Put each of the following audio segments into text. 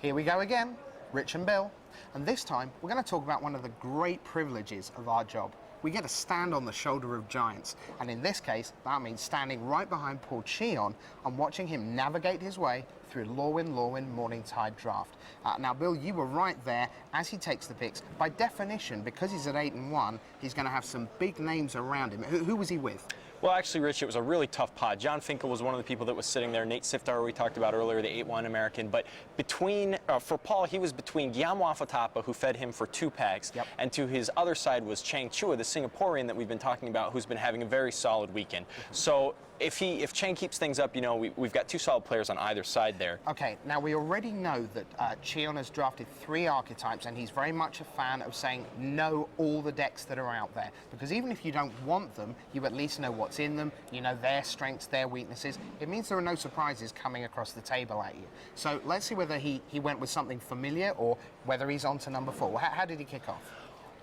Here we go again, Rich and Bill, and this time we're going to talk about one of the great privileges of our job. We get to stand on the shoulder of giants, and in this case, that means standing right behind Paul Cheon and watching him navigate his way through Lorwyn Morning Tide Draft. Now, Bill, you were right there as he takes the picks. By definition, because he's at 8-1, he's going to have some big names around him. Who was he with? Well, actually, Rich, it was a really tough pod. John Finkel was one of the people that was sitting there. Nate Siftar, we talked about earlier, the 8-1 American. But for Paul, he was between Guillaume Wafo-Tapa, who fed him for 2 packs, and to his other side was Chang Chua, the Singaporean that we've been talking about, who's been having a very solid weekend. So if Chang keeps things up, you know, we've got 2 solid players on either side there. Okay, now we already know that Cheon has drafted 3 archetypes, and he's very much a fan of saying know all the decks that are out there, because even if you don't want them, you at least know what's in them, you know their strengths, their weaknesses. It means there are no surprises coming across the table at you. So let's see whether he went with something familiar or whether he's on to number 4. How did he kick off?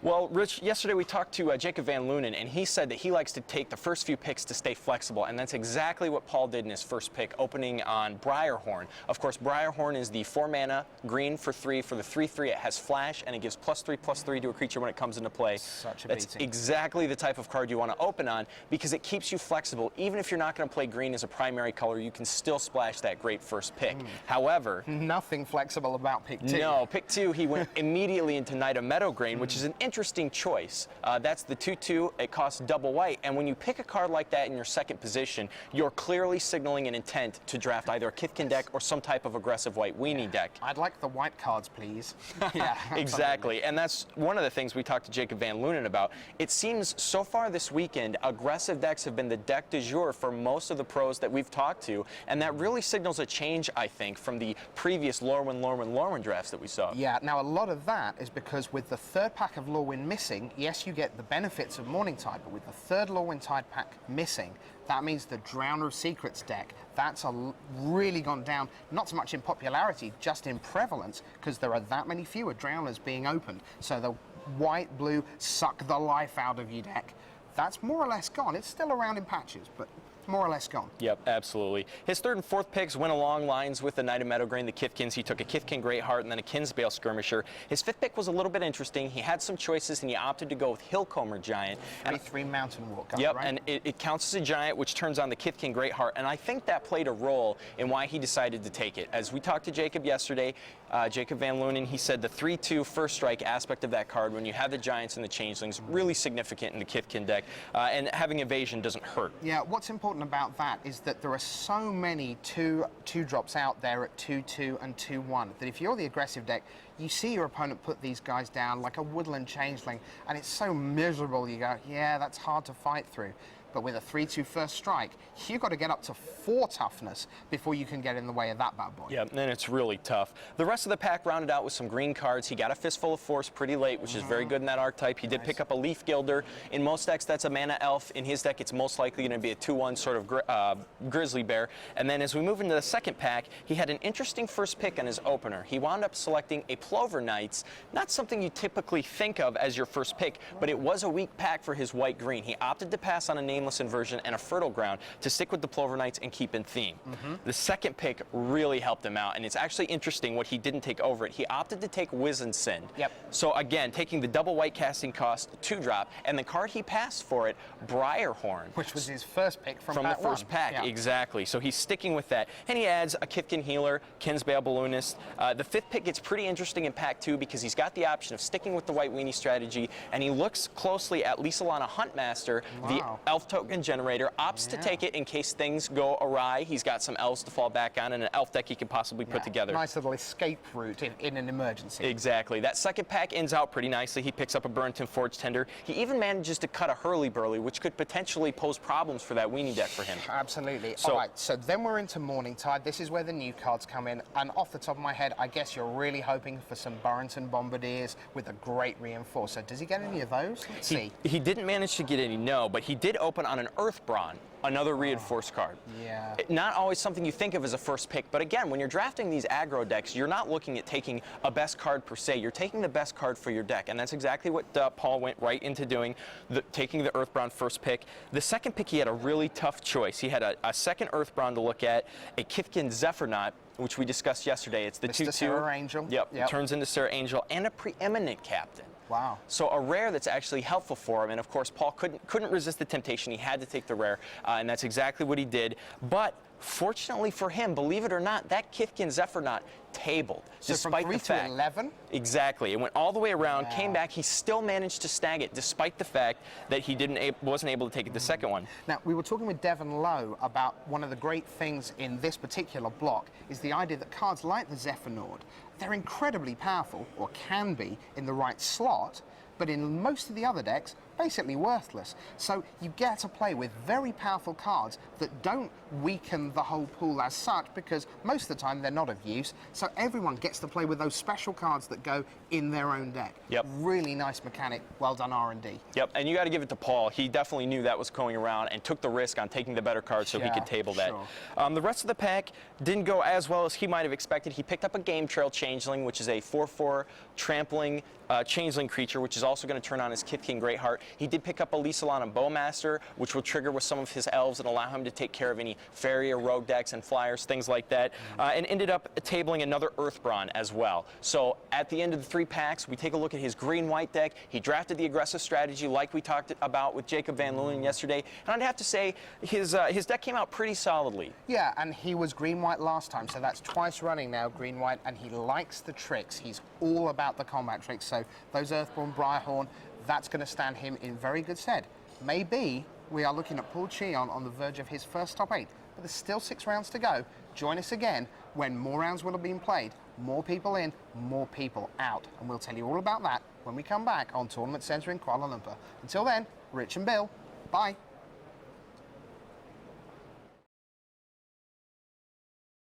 Well, Rich, yesterday we talked to Jacob Van Lunen, and he said that he likes to take the first few picks to stay flexible, and that's exactly what Paul did in his first pick, opening on Briarhorn. Of course, Briarhorn is the 4-mana green for 3. For the 3/3, it has flash, and it gives +3/+3 to a creature when it comes into play. Such a That's beating. exactly the type of card you want to open on, because it keeps you flexible. Even if you're not going to play green as a primary color, you can still splash that great first pick. However, nothing flexible about pick 2. No, pick 2, he went immediately into Knight of Meadowgrain, which is an interesting choice. That's the 2/2. It costs double white, and when you pick a card like that in your second position, you're clearly signaling an intent to draft either a Kithkin deck or some type of aggressive white weenie deck. I'd like the white cards, please. Yeah, exactly, and that's one of the things we talked to Jacob Van Lunen about. It seems so far this weekend, aggressive decks have been the deck du jour for most of the pros that we've talked to, and that really signals a change, I think, from the previous Lorwyn drafts that we saw. Yeah, now a lot of that is because with the 3rd pack of Lorwyn missing, yes, you get the benefits of Morning Tide, but with the 3rd Lorwyn Tide pack missing, that means the Drowner of Secrets deck, that's really gone down, not so much in popularity, just in prevalence, because there are that many fewer Drowners being opened. So the white-blue suck the life out of you deck, that's more or less gone. It's still around in patches, but more or less gone. Yep, absolutely. His 3rd and 4th picks went along lines with the Knight of Meadowgrain, the Kithkins. He took a Kithkin Greatheart and then a Kinsbale Skirmisher. His 5th pick was a little bit interesting. He had some choices, and he opted to go with Hillcomber Giant. 3/3 Mountain Walk. Yep, right? and it counts as a giant, which turns on the Kithkin Greatheart, and I think that played a role in why he decided to take it. As we talked to Jacob yesterday, Jacob Van Lunen, he said the 3/2 first strike aspect of that card, when you have the Giants and the Changelings, really significant in the Kithkin deck, and having evasion doesn't hurt. Yeah, what's important about that is that there are so many two drops out there at 2/2 and 2/1 that if you're the aggressive deck, you see your opponent put these guys down like a woodland changeling, and it's so miserable. You go, yeah, that's hard to fight through. But with a 3/2 first strike, you've got to get up to 4 toughness before you can get in the way of that bad boy. Yeah, and it's really tough. The rest of the pack rounded out with some green cards. He got a Fistful of Force pretty late, which is very good in that archetype. He did pick up a Leaf Gilder. In most decks, that's a mana elf. In his deck, it's most likely going to be a 2/1 sort of grizzly bear. And then as we move into the second pack, he had an interesting first pick on his opener. He wound up selecting a Plover Knights, not something you typically think of as your first pick, but it was a weak pack for his white-green. He opted to pass on a Nameless Inversion and a Fertile Ground to stick with the Plover Knights and keep in theme. The second pick really helped him out, and it's actually interesting what he didn't take over it. He opted to take Wizened Send. Yep. So again, taking the double white casting cost, 2-drop, and the card he passed for it, Briarhorn. Which was his first pick from the first pack, yeah. Exactly. So he's sticking with that. And he adds a Kithkin Healer, Kinsbale Balloonist. The 5th pick gets pretty interesting in pack 2 because he's got the option of sticking with the white weenie strategy, and he looks closely at Lisalana Huntmaster, the elf token generator, opts to take it in case things go awry. He's got some elves to fall back on and an elf deck he can possibly put together. Nice little escape route in an emergency. Exactly. That second pack ends out pretty nicely. He picks up a Burrington Forge Tender. He even manages to cut a Hurly-Burly, which could potentially pose problems for that weenie deck for him. Absolutely. So, all right, so then we're into Morning Tide. This is where the new cards come in, and off the top of my head, I guess you're really hoping for some Burrington Bombardiers with a great reinforcer. Does he get any of those? Let's see. He didn't manage to get any, no, but he did open on an Earthbrawn. another reinforced card. Yeah. Not always something you think of as a first pick, but again, when you're drafting these aggro decks, you're not looking at taking a best card per se. You're taking the best card for your deck, and that's exactly what Paul went right into doing, taking the Earthbound first pick. The second pick, he had a really tough choice. He had a second Earthbound to look at, a Kithkin Zephyronaut, which we discussed yesterday. It's the 2/2. Sarah Angel. Yep, it turns into Sarah Angel, and a preeminent captain. Wow. So a rare that's actually helpful for him, and of course Paul couldn't resist the temptation. He had to take the rare, and that's exactly what he did. But fortunately for him, believe it or not, that Kithkin Zephyronaut tabled. So despite from 3 the fact, to 11? Exactly. It went all the way around, came back. He still managed to snag it, despite the fact that he wasn't able to take it the second one. Now, we were talking with Devon Lowe about one of the great things in this particular block is the idea that cards like the Zephyronaut, they're incredibly powerful, or can be, in the right slot, but in most of the other decks, basically worthless. So you get to play with very powerful cards that don't weaken the whole pool as such, because most of the time they're not of use. So everyone gets to play with those special cards that go in their own deck. Yep. Really nice mechanic. Well done, R&D. Yep, and you got to give it to Paul. He definitely knew that was going around and took the risk on taking the better card so he could table that. Sure. The rest of the pack didn't go as well as he might have expected. He picked up a Game Trail Changeling, which is a 4/4 trampling Changeling creature, which is also going to turn on his Kithkin Greatheart. He did pick up a Lisalana Bowmaster, which will trigger with some of his elves and allow him to take care of any fairy or rogue decks and flyers, things like that, and ended up tabling another Earthbrawn as well. So at the end of the 3 packs, we take a look at his green-white deck. He drafted the aggressive strategy like we talked about with Jacob Van Leeuwen yesterday, and I'd have to say his deck came out pretty solidly. Yeah, and he was green-white last time, so that's twice running now, green-white, and he likes the tricks. He's all about the combat tricks, so those Earthborn, Briarhorn, that's going to stand him in very good stead. Maybe we are looking at Paul Cheon on the verge of his first top 8, but there's still 6 rounds to go. Join us again when more rounds will have been played, more people in, more people out, and we'll tell you all about that when we come back on Tournament Centre in Kuala Lumpur. Until then, Rich and Bill, bye.